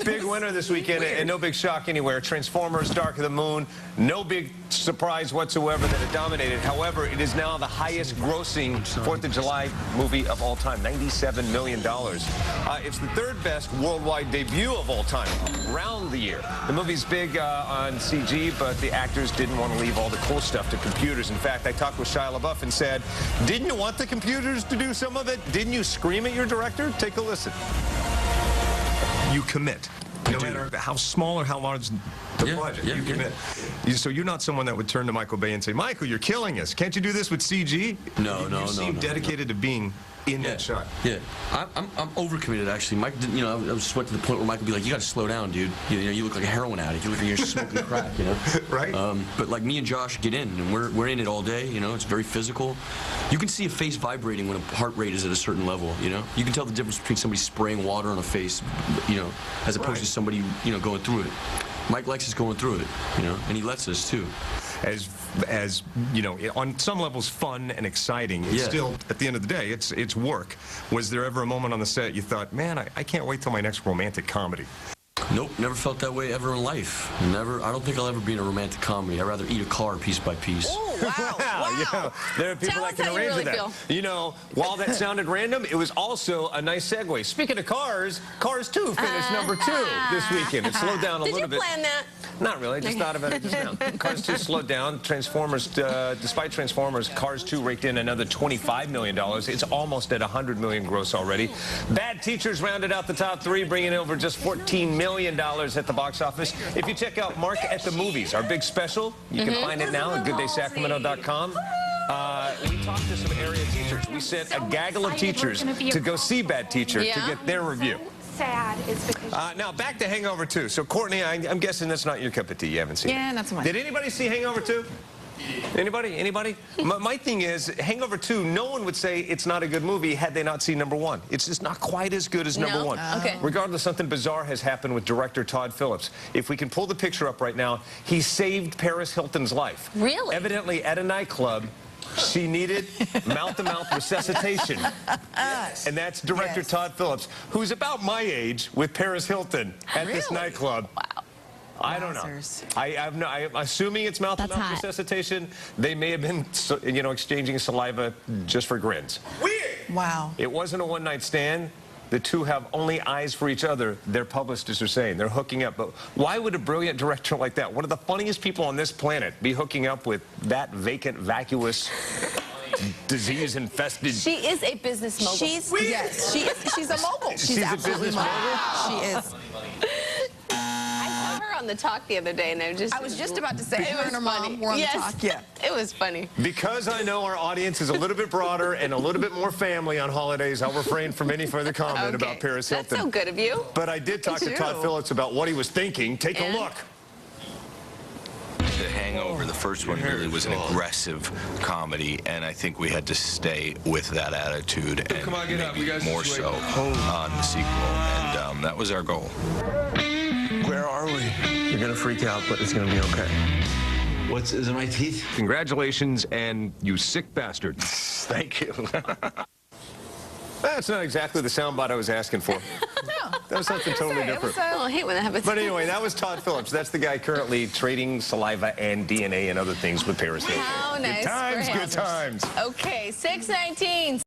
Big winner this weekend, and no big shock anywhere. Transformers: Dark of the Moon, no big surprise whatsoever that it dominated. However, it is now the highest grossing 4th of July movie of all time, $97 million. It's the third best worldwide debut of all time, around the year. The movie's big on CG, but the actors didn't want to leave all the cool stuff to computers. In fact, I talked with Shia LaBeouf and said, didn't you want the computers to do some of it? Didn't you scream at your director? Take a listen. You commit. No matter how small or how large the project, you commit. So you're not someone that would turn to Michael Bay and say, Michael, you're killing us. Can't you do this with CG? No. You seem dedicated to being in that shot. Yeah, I'm overcommitted actually. Mike, you know, I just went to the point where Mike would be like, "You got to slow down, dude. You look like a heroin addict. You look like you're smoking crack, you know." Right. But like me and Josh get in, and we're in it all day. You know, it's very physical. You can see a face vibrating when a heart rate is at a certain level. You know, you can tell the difference between somebody spraying water on a face, you know, as opposed to somebody, you know, going through it. Mike likes us going through it, you know, and he lets us too. As you know, on some levels fun and exciting. It's still, at the end of the day, it's work. Was there ever a moment on the set you thought, man, I can't wait till my next romantic comedy? Nope, never felt that way ever in life. Never. I don't think I'll ever be in a romantic comedy. I'd rather eat a car piece by piece. Oh, wow. Wow. You know, there are people that can arrange that. You know, while that sounded random, it was also a nice segue. Speaking of cars, Cars 2 finished #2 this weekend. It slowed down a little bit. Did you plan that? Not really. I just thought about it just now. Cars 2 slowed down. Transformers, despite Transformers, Cars 2 raked in another $25 million. It's almost at $100 million gross already. Bad Teachers rounded out the top 3, bringing over just $14 million at the box office. If you check out Mark at the Movies, our big special, you can find it now at GoodDaySacramento.com. We talked to some area teachers. We sent a gaggle of teachers to go see Bad Teacher to get their review. Sad is because now back to Hangover 2. So Courtney, I'm guessing that's not your cup of tea. You haven't seen it. Yeah, that's mine. Did anybody see Hangover 2? Anybody? My thing is, Hangover 2, no one would say it's not a good movie had they not seen #1. It's just not quite as good as #1. Okay. Regardless, something bizarre has happened with director Todd Phillips. If we can pull the picture up right now, he saved Paris Hilton's life. Really? Evidently at a nightclub. She needed mouth-to-mouth resuscitation. And that's director Todd Phillips, who's about my age with Paris Hilton at this nightclub. Wow. I don't know. I'm assuming it's mouth-to-mouth resuscitation. They may have been, you know, exchanging saliva just for grins. Weird! Wow. It wasn't a one-night stand. The two have only eyes for each other, their publicists are saying. They're hooking up. But why would a brilliant director like that, one of the funniest people on this planet, be hooking up with that vacant, vacuous, disease-infested... She is a business mogul. She's a mogul. She's a business mogul? She is. I saw her on The Talk the other day, and I was just about to say, her and her mom were on The Talk. Yeah. It was funny. Because I know our audience is a little bit broader and a little bit more family on holidays, I'll refrain from any further comment about Paris Hilton. That's so good of you. But I did talk to Todd Phillips about what he was thinking. Take a look. The Hangover, the first one, really was an aggressive comedy, and I think we had to stay with that attitude and maybe more so on the sequel, and that was our goal. Where are we? You're gonna freak out, but it's gonna be okay. Is it my teeth? Congratulations, and you sick bastard. Thank you. That's not exactly the soundbite I was asking for. No. That was something totally different. I hate when that happens. But anyway, that was Todd Phillips. That's the guy currently trading saliva and DNA and other things with Paris Hilton. How nice. Good times, good times. Okay, 6:19.